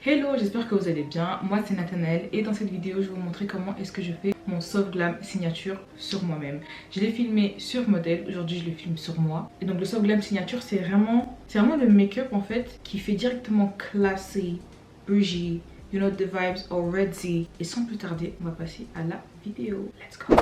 Hello, j'espère que vous allez bien. Moi c'est Nathanaël et dans cette vidéo je vais vous montrer comment est-ce que je fais mon Soft Glam signature sur moi-même. Je l'ai filmé sur modèle, aujourd'hui je le filme sur moi. Et donc le Soft Glam signature c'est vraiment le make-up en fait qui fait directement classy, bougie, you know the vibes already. Et sans plus tarder, on va passer à la vidéo. Let's go.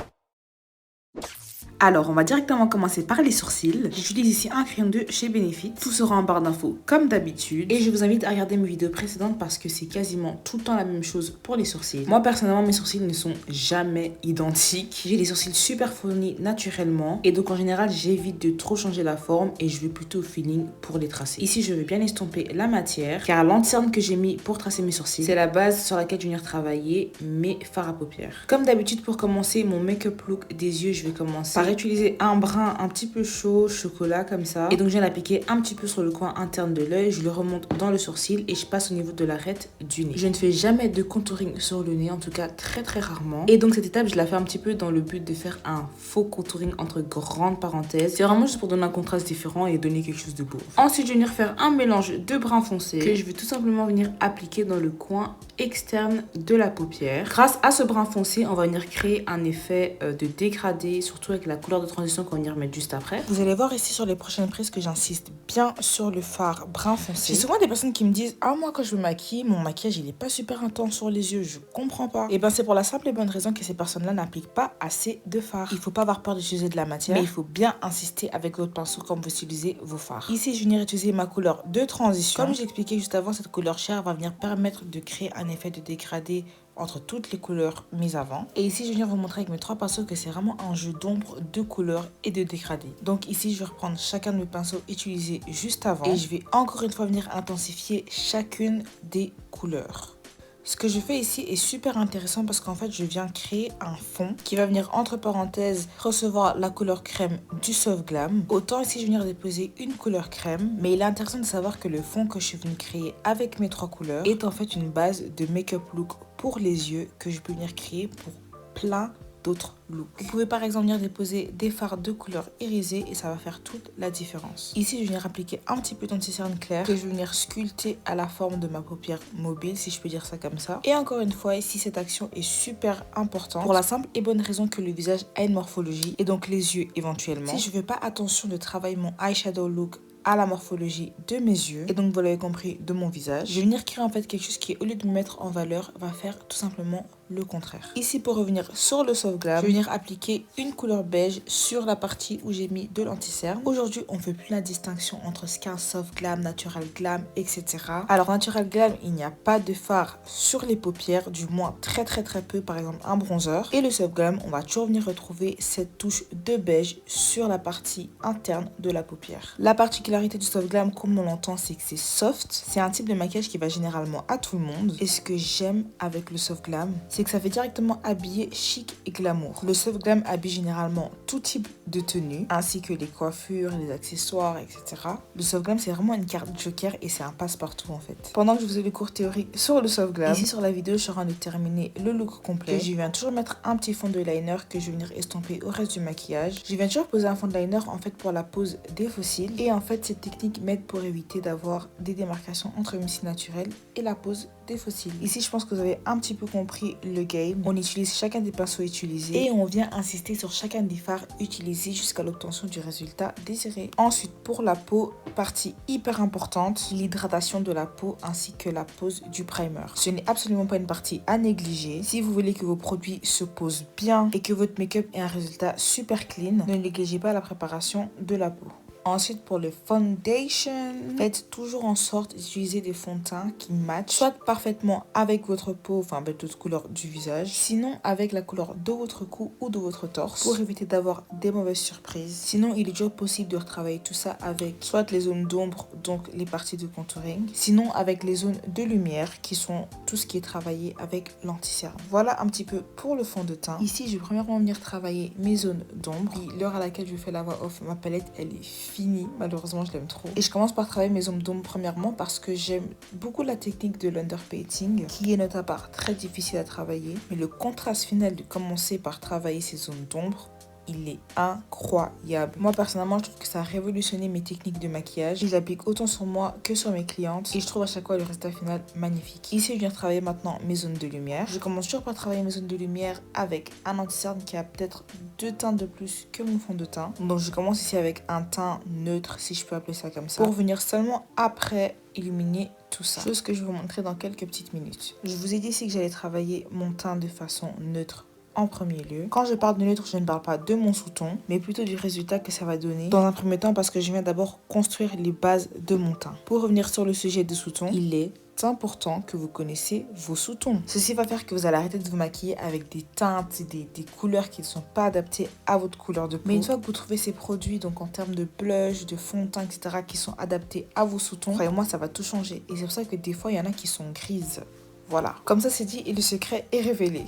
Alors, on va directement commencer par les sourcils. J'utilise ici un crayon de chez Benefit. Tout sera en barre d'infos comme d'habitude. Et je vous invite à regarder mes vidéos précédentes parce que c'est quasiment tout le temps la même chose pour les sourcils. Moi, personnellement, mes sourcils ne sont jamais identiques. J'ai les sourcils super fournis naturellement. Et donc, en général, j'évite de trop changer la forme et je vais plutôt au feeling pour les tracer. Ici, je vais bien estomper la matière car l'anti-cerne que j'ai mis pour tracer mes sourcils, c'est la base sur laquelle je vais venir travailler mes fards à paupières. Comme d'habitude, pour commencer mon make-up look des yeux, je vais commencer par utiliser un brun un petit peu chaud, chocolat comme ça. Et donc je viens l'appliquer un petit peu sur le coin interne de l'œil, je le remonte dans le sourcil et je passe au niveau de l'arête du nez. Je ne fais jamais de contouring sur le nez, en tout cas très très rarement. Et donc cette étape, je la fais un petit peu dans le but de faire un faux contouring entre grandes parenthèses. C'est vraiment juste pour donner un contraste différent et donner quelque chose de beau. Ensuite, je vais venir faire un mélange de brun foncé que je vais tout simplement venir appliquer dans le coin externe de la paupière. Grâce à ce brun foncé, on va venir créer un effet de dégradé, surtout avec la couleur de transition qu'on va venir mettre juste après. Vous allez voir ici sur les prochaines prises que j'insiste bien sur le fard brun foncé. J'ai souvent des personnes qui me disent « Ah, moi quand je me maquille, mon maquillage il est pas super intense sur les yeux, je comprends pas. » Et ben c'est pour la simple et bonne raison que ces personnes-là n'appliquent pas assez de fard. Il faut pas avoir peur d'utiliser de la matière, mais il faut bien insister avec votre pinceau quand vous utilisez vos fards. Ici, je vais venir utiliser ma couleur de transition. Comme j'expliquais juste avant, cette couleur chair va venir permettre de créer un effet de dégradé entre toutes les couleurs mises avant. Et ici, je viens vous montrer avec mes trois pinceaux que c'est vraiment un jeu d'ombre, de couleurs et de dégradé. Donc ici, je vais reprendre chacun de mes pinceaux utilisés juste avant. Et je vais encore une fois venir intensifier chacune des couleurs. Ce que je fais ici est super intéressant parce qu'en fait, je viens créer un fond qui va venir entre parenthèses recevoir la couleur crème du Soft Glam. Autant ici, je vais venir déposer une couleur crème, mais il est intéressant de savoir que le fond que je suis venue créer avec mes trois couleurs est en fait une base de make-up look pour les yeux que je peux venir créer pour plein d'autres looks. Vous pouvez par exemple venir déposer des fards de couleur irisée et ça va faire toute la différence. Ici, je vais venir appliquer un petit peu d'anti-cerne clair que je vais venir sculpter à la forme de ma paupière mobile, si je peux dire ça comme ça. Et encore une fois, ici, cette action est super importante pour la simple et bonne raison que le visage a une morphologie et donc les yeux éventuellement. Si je ne fais pas attention de travailler mon eyeshadow look à la morphologie de mes yeux et donc vous l'avez compris de mon visage, je vais venir créer en fait quelque chose qui au lieu de me mettre en valeur va faire tout simplement le contraire. Ici pour revenir sur le Soft Glam, je vais venir appliquer une couleur beige sur la partie où j'ai mis de l'anti-cerne. Aujourd'hui on ne fait plus la distinction entre ce qu'est un Soft Glam, Natural Glam, etc. Alors Natural Glam, il n'y a pas de fard sur les paupières, du moins très peu, par exemple un bronzer. Et le Soft Glam, on va toujours venir retrouver cette touche de beige sur la partie interne de la paupière. La particularité du Soft Glam, comme on l'entend, c'est que c'est soft. C'est un type de maquillage qui va généralement à tout le monde. Et ce que j'aime avec le Soft Glam, c'est que ça fait directement habiller chic et glamour. Le Soft Glam habille généralement tout type de tenue, ainsi que les coiffures, les accessoires, etc. Le Soft Glam, c'est vraiment une carte joker et c'est un passe-partout en fait. Pendant que je faisais le cours théorique sur le Soft Glam, ici sur la vidéo, je suis en train de terminer le look complet. Et je viens toujours mettre un petit fond de liner que je vais venir estomper au reste du maquillage. Je viens toujours poser un fond de liner en fait pour la pose des faux cils. Et en fait, cette technique m'aide pour éviter d'avoir des démarcations entre mes cils naturels et la pose des faux cils. Ici, je pense que vous avez un petit peu compris le game. On utilise chacun des pinceaux utilisés et on vient insister sur chacun des fards utilisés jusqu'à l'obtention du résultat désiré. Ensuite, pour la peau, partie hyper importante, l'hydratation de la peau ainsi que la pose du primer. Ce n'est absolument pas une partie à négliger. Si vous voulez que vos produits se posent bien et que votre make-up ait un résultat super clean, ne négligez pas la préparation de la peau. Ensuite, pour le foundation, faites toujours en sorte d'utiliser des fonds de teint qui matchent soit parfaitement avec votre peau, enfin avec d'autres couleurs du visage, sinon avec la couleur de votre cou ou de votre torse pour éviter d'avoir des mauvaises surprises. Sinon, il est toujours possible de retravailler tout ça avec soit les zones d'ombre, donc les parties de contouring, sinon avec les zones de lumière qui sont tout ce qui est travaillé avec l'anti-cerne. Voilà un petit peu pour le fond de teint. Ici, je vais premièrement venir travailler mes zones d'ombre. L'heure à laquelle je fais la voix off, ma palette, elle est finie. Malheureusement, je l'aime trop. Et je commence par travailler mes zones d'ombre premièrement parce que j'aime beaucoup la technique de l'underpainting qui est de ta part très difficile à travailler. Mais le contraste final de commencer par travailler ces zones d'ombre, il est incroyable. Moi personnellement je trouve que ça a révolutionné mes techniques de maquillage. Je l'applique autant sur moi que sur mes clientes et je trouve à chaque fois le résultat final magnifique. Ici je viens travailler maintenant mes zones de lumière. Je commence toujours par travailler mes zones de lumière avec un anti-cerne qui a peut-être 2 teintes de plus que mon fond de teint. Donc je commence ici avec un teint neutre, si je peux appeler ça comme ça, pour venir seulement après illuminer tout ça. Chose que je vais vous montrer dans quelques petites minutes. Je vous ai dit ici que j'allais travailler mon teint de façon neutre en premier lieu. Quand je parle de neutre, je ne parle pas de mon sous-ton, mais plutôt du résultat que ça va donner dans un premier temps parce que je viens d'abord construire les bases de mon teint. Pour revenir sur le sujet des sous-tons, il est important que vous connaissez vos sous-tons. Ceci va faire que vous allez arrêter de vous maquiller avec des teintes, des couleurs qui ne sont pas adaptées à votre couleur de peau. Mais une fois que vous trouvez ces produits, donc en termes de blush, de fond de teint, etc., qui sont adaptés à vos sous-tons, croyez-moi, ça va tout changer. Et c'est pour ça que des fois, il y en a qui sont grises. Voilà. Comme ça, c'est dit et le secret est révélé.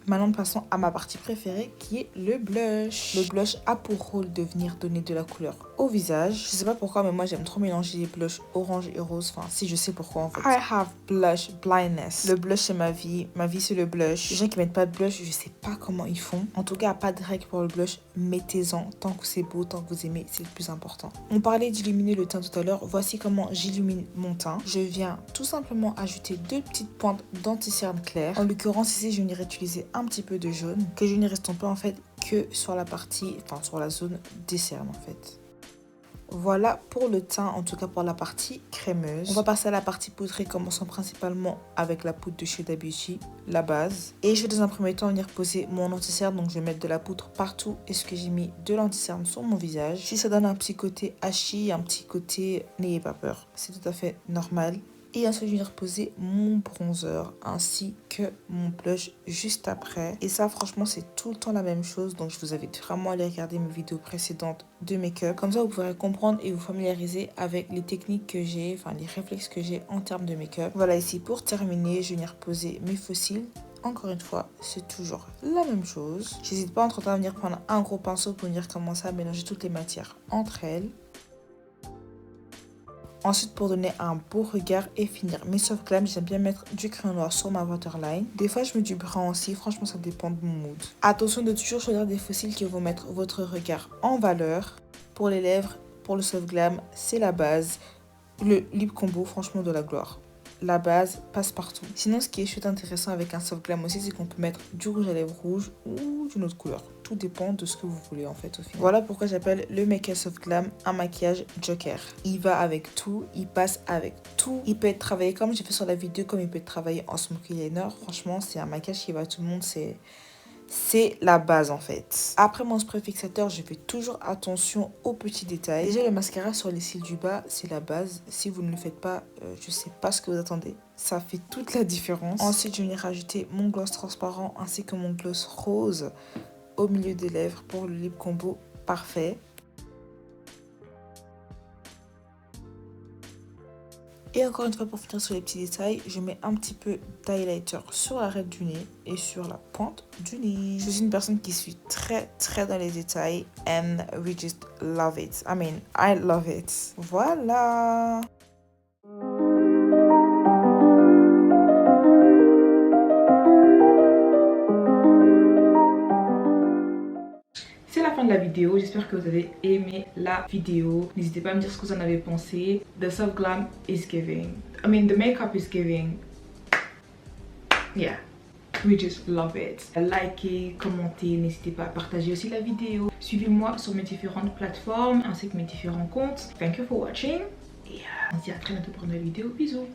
Maintenant, passons à ma partie préférée qui est le blush. Le blush a pour rôle de venir donner de la couleur au visage. Je sais pas pourquoi, mais moi j'aime trop mélanger les blushs orange et rose. Enfin, si je sais pourquoi en fait. I have blush blindness. Le blush c'est ma vie. Ma vie c'est le blush. Les gens qui mettent pas de blush, je sais pas comment ils font. En tout cas, pas de règle pour le blush. Mettez-en tant que c'est beau, tant que vous aimez, c'est le plus important. On parlait d'illuminer le teint tout à l'heure. Voici comment j'illumine mon teint. Je viens tout simplement ajouter 2 petites pointes d'anti-cerne clair. En l'occurrence ici, je viens utiliser un petit peu de jaune que je n'y reste pas en fait que sur la partie, enfin sur la zone des cernes en fait. Voilà pour le teint, en tout cas pour la partie crémeuse. On va passer à la partie poudrée, commençant principalement avec la poudre de chez Huda Beauty, la base. Et je vais dans un premier temps venir poser mon anti-cerne, donc je vais mettre de la poudre partout. Est-ce que j'ai mis de l'anti-cerne sur mon visage? Si ça donne un petit côté hachis, un petit côté, n'ayez pas peur, c'est tout à fait normal. Et ensuite, je vais venir poser mon bronzer ainsi que mon blush juste après. Et ça, franchement, c'est tout le temps la même chose. Donc, je vous invite vraiment à aller regarder mes vidéos précédentes de make-up. Comme ça, vous pourrez comprendre et vous familiariser avec les techniques que j'ai, enfin, les réflexes que j'ai en termes de make-up. Voilà, ici, pour terminer, je vais venir poser mes faux cils. Encore une fois, c'est toujours la même chose. J'hésite pas entre-temps à venir prendre un gros pinceau pour venir commencer à mélanger toutes les matières entre elles. Ensuite, pour donner un beau regard et finir mes soft glam, j'aime bien mettre du crayon noir sur ma waterline. Des fois, je mets du brun aussi. Franchement, ça dépend de mon mood. Attention de toujours choisir des faux cils qui vont mettre votre regard en valeur. Pour les lèvres, pour le soft glam, c'est la base. Le lip combo, franchement, de la gloire. La base passe partout. Sinon, ce qui est chouette intéressant avec un soft glam aussi, c'est qu'on peut mettre du rouge à lèvres rouge ou d'une autre couleur. Tout dépend de ce que vous voulez en fait au final. Voilà pourquoi j'appelle le make-up soft glam un maquillage joker. Il va avec tout, il passe avec tout. Il peut être travaillé comme j'ai fait sur la vidéo, comme il peut être travaillé en smoky liner. Franchement, c'est un maquillage qui va à tout le monde, c'est la base en fait. Après mon spray fixateur, je fais toujours attention aux petits détails. Déjà le mascara sur les cils du bas, c'est la base. Si vous ne le faites pas, je sais pas ce que vous attendez. Ça fait toute la différence. Ensuite, je vais venir rajouter mon gloss transparent ainsi que mon gloss rose au milieu des lèvres pour le lip combo parfait. Et encore une fois, pour finir sur les petits détails, je mets un petit peu d'highlighter sur l'arête du nez et sur la pointe du nez. Je suis une personne qui suit très dans les détails and we just love it. I mean, I love it. Voilà. C'est la fin de la vidéo, j'espère que vous avez aimé la vidéo. N'hésitez pas à me dire ce que vous en avez pensé. The soft glam is giving. I mean, the makeup is giving. Yeah, we just love it. Likez, commentez, n'hésitez pas à partager aussi la vidéo. Suivez-moi sur mes différentes plateformes ainsi que mes différents comptes. Thank you for watching. Et on se dit à très bientôt pour une nouvelle vidéo. Bisous.